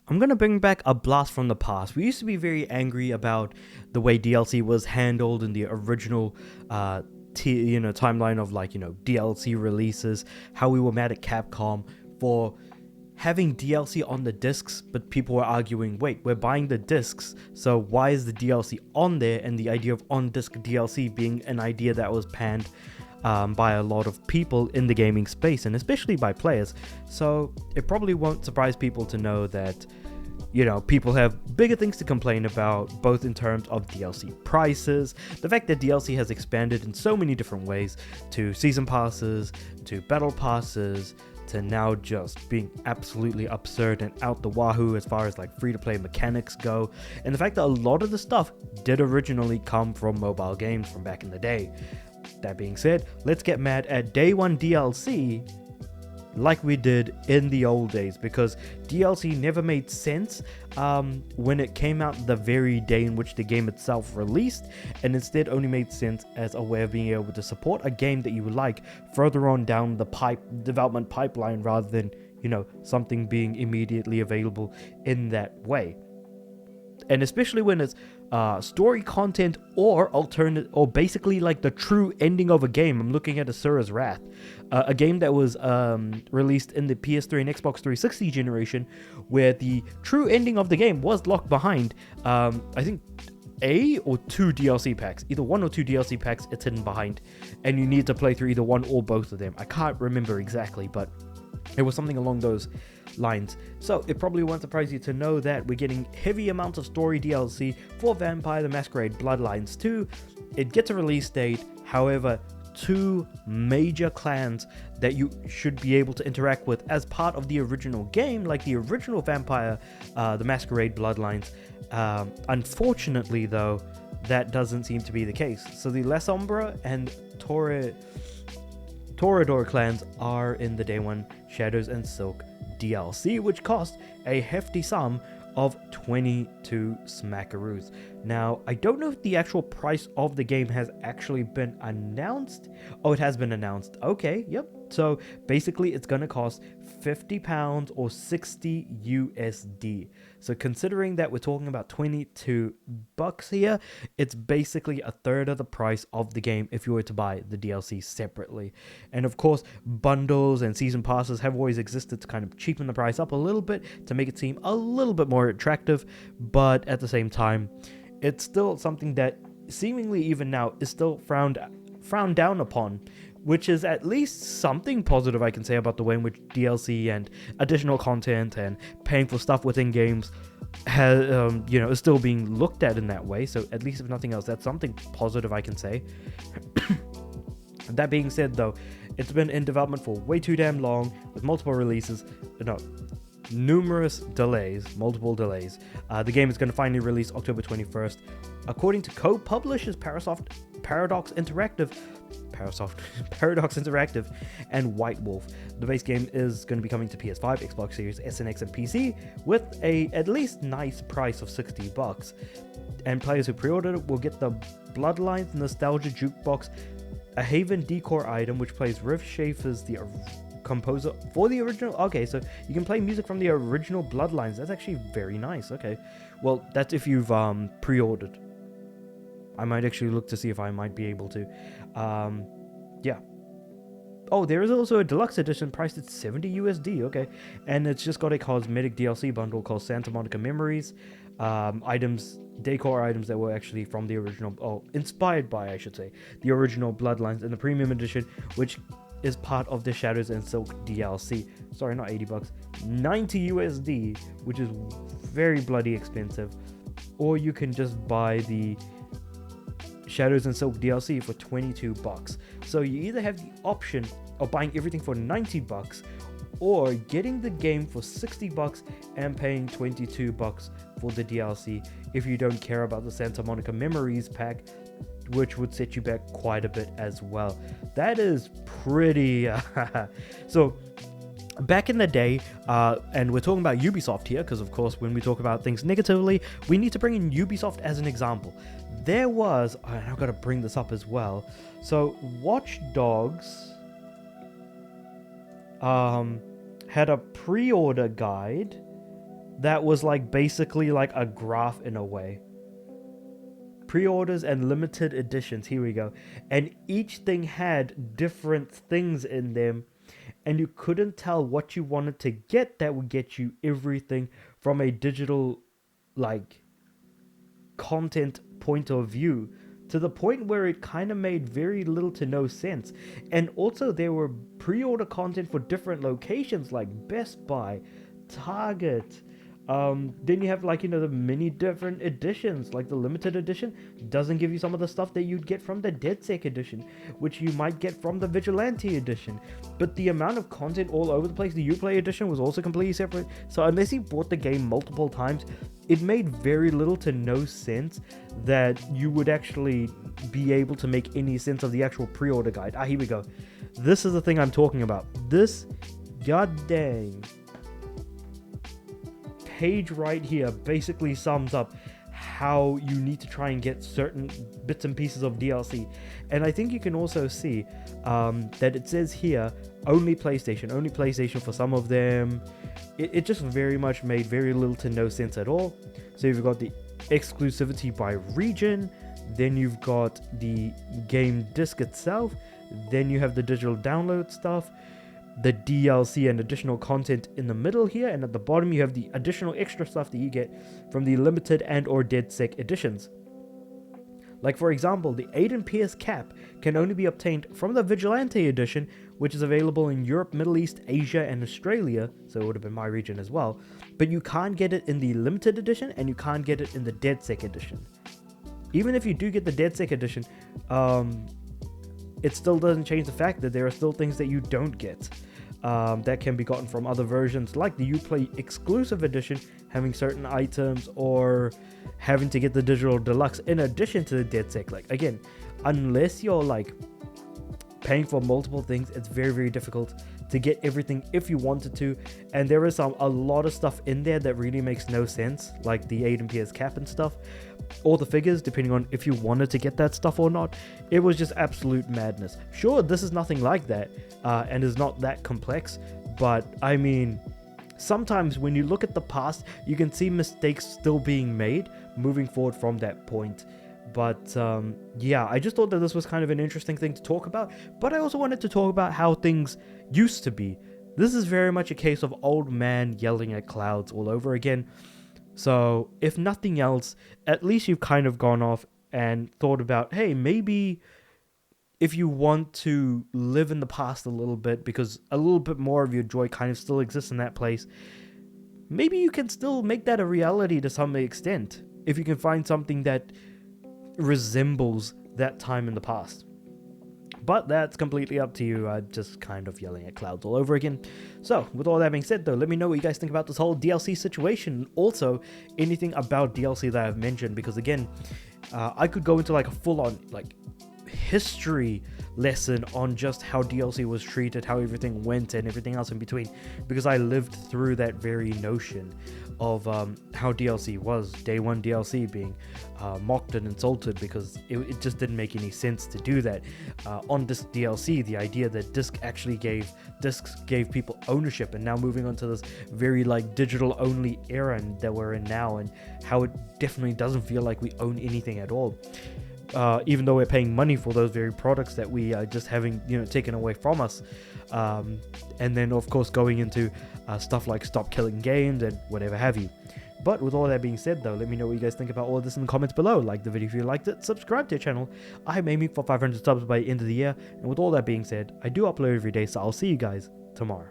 I'm going to bring back a blast from the past. We used to be very angry about the way DLC was handled in the original timeline of DLC releases, how we were mad at Capcom for having DLC on the discs, but people were arguing, wait, we're buying the discs, so why is the DLC on there? And the idea of on-disc DLC being an idea that was panned by a lot of people in the gaming space, and especially by players. So it probably won't surprise people to know that people have bigger things to complain about, both in terms of DLC prices, the fact that DLC has expanded in so many different ways, to season passes, to battle passes, to now just being absolutely absurd and out the wahoo as far as free-to-play mechanics go, and the fact that a lot of the stuff did originally come from mobile games from back in the day. That being said, let's get mad at day one DLC like we did in the old days, because DLC never made sense when it came out the very day in which the game itself released, and instead only made sense as a way of being able to support a game that you like further on down the development pipeline, rather than something being immediately available in that way. And especially when it's story content or alternate, or basically the true ending of a game. I'm looking at Asura's Wrath, a game that was released in the PS3 and Xbox 360 generation, where the true ending of the game was locked behind, I think, a or two DLC packs. Either one or two DLC packs it's hidden behind, and you need to play through either one or both of them. I can't remember exactly, but it was something along those lines. So it probably won't surprise you to know that we're getting heavy amounts of story DLC for Vampire the Masquerade Bloodlines 2. It gets a release date, however, two major clans that you should be able to interact with as part of the original game, like the original Vampire the Masquerade Bloodlines. Unfortunately though, that doesn't seem to be the case. So the La Sombra and Toreador clans are in the Day 1 Shadows and Silk DLC, which cost a hefty sum of 22 smackaroos. Now, I don't know if the actual price of the game has actually been announced. Oh, it has been announced. Okay, yep. So basically it's going to cost £50 or 60 USD. So considering that we're talking about 22 bucks here, it's basically a third of the price of the game if you were to buy the DLC separately. And of course, bundles and season passes have always existed to kind of cheapen the price up a little bit, to make it seem a little bit more attractive, but at the same time, it's still something that seemingly even now is still frowned down upon, which is at least something positive I can say about the way in which DLC and additional content and paying for stuff within games has, is still being looked at in that way. So at least if nothing else, that's something positive I can say. That being said though, it's been in development for way too damn long, with multiple releases, multiple delays. The game is going to finally release October 21st. According to co-publishers Paradox Interactive, and White Wolf, the base game is going to be coming to PS5, Xbox Series S and X, and PC with a at least nice price of $60. And players who pre-ordered it will get the Bloodlines Nostalgia Jukebox, a Haven decor item which plays Riff Schafer's the composer for the original. Okay, so you can play music from the original Bloodlines. That's actually very nice. Okay, well, that's if you've pre-ordered. I might actually look to see if I might be able to. Yeah. Oh, there is also a deluxe edition priced at 70 USD. Okay, and it's just got a cosmetic DLC bundle called Santa Monica Memories. Decor items that were actually from the original, inspired by, I should say, the original Bloodlines, in the premium edition, which is part of the Shadows and Silk DLC. Sorry, not $80, 90 USD, which is very bloody expensive. Or you can just buy the Shadows and Silk DLC for $22. So you either have the option of buying everything for $90 or getting the game for $60 and paying $22 for the DLC if you don't care about the Santa Monica Memories pack, which would set you back quite a bit as well. That is pretty... So, back in the day, and we're talking about Ubisoft here, because of course when we talk about things negatively, we need to bring in Ubisoft as an example. There was... and I've got to bring this up as well. So, Watch Dogs had a pre-order guide that was like basically like a graph in a way. Pre-orders and limited editions, here we go. And each thing had different things in them, and you couldn't tell what you wanted to get that would get you everything from a digital like content point of view, to the point where it kind of made very little to no sense. And also there were pre-order content for different locations like Best Buy, Target. Then you have like, you know, the many different editions, like the limited edition doesn't give you some of the stuff that you'd get from the DedSec edition, which you might get from the Vigilante edition. But the amount of content all over the place, the Uplay edition was also completely separate. So unless you bought the game multiple times, it made very little to no sense that you would actually be able to make any sense of the actual pre-order guide. Here we go. This is the thing I'm talking about. This goddamn page right here basically sums up how you need to try and get certain bits and pieces of DLC. And I think you can also see that it says here only PlayStation for some of them. It just very much made very little to no sense at all. So you've got the exclusivity by region, then you've got the game disc itself, then you have the digital download stuff, the DLC and additional content in the middle here, and at the bottom you have the additional extra stuff that you get from the limited and or DedSec editions. Like for example, the Aiden Pierce cap can only be obtained from the Vigilante edition, which is available in Europe, Middle East, Asia, and Australia, so it would have been my region as well, but you can't get it in the limited edition and you can't get it in the DedSec edition. Even if you do get the DedSec edition, it still doesn't change the fact that there are still things that you don't get that can be gotten from other versions, like the Uplay exclusive edition having certain items, or having to get the digital deluxe in addition to the DedSec. Like again, unless you're like paying for multiple things, it's very, very difficult to get everything if you wanted to. And there is a lot of stuff in there that really makes no sense, like the Aiden Pierce cap and stuff, or the figures, depending on if you wanted to get that stuff or not. It was just absolute madness. Sure, this is nothing like that, and is not that complex, but I mean, sometimes when you look at the past, you can see mistakes still being made moving forward from that point. But yeah, I just thought that this was kind of an interesting thing to talk about, but I also wanted to talk about how things used to be. This is very much a case of old man yelling at clouds all over again. So if nothing else, at least you've kind of gone off and thought about, hey, maybe if you want to live in the past a little bit, because a little bit more of your joy kind of still exists in that place, maybe you can still make that a reality to some extent if you can find something that resembles that time in the past. But that's completely up to you. I'm just kind of yelling at clouds all over again. So with all that being said though, let me know what you guys think about this whole DLC situation. Also anything about DLC that I've mentioned, because again, I could go into like a full-on like history lesson on just how DLC was treated, how everything went, and everything else in between, because I lived through that very notion of how DLC was, day one DLC being mocked and insulted because it just didn't make any sense to do that. On disc DLC, the idea that discs gave people ownership, and now moving on to this very like digital only era that we're in now, and how it definitely doesn't feel like we own anything at all. Even though we're paying money for those very products that we are just having, taken away from us. And then of course going into stuff like stop killing games and whatever have you. But with all that being said though, let me know what you guys think about all of this in the comments below. Like the video if you liked it, subscribe to the channel. I'm aiming for 500 subs by the end of the year. And with all that being said, I do upload every day, so I'll see you guys tomorrow.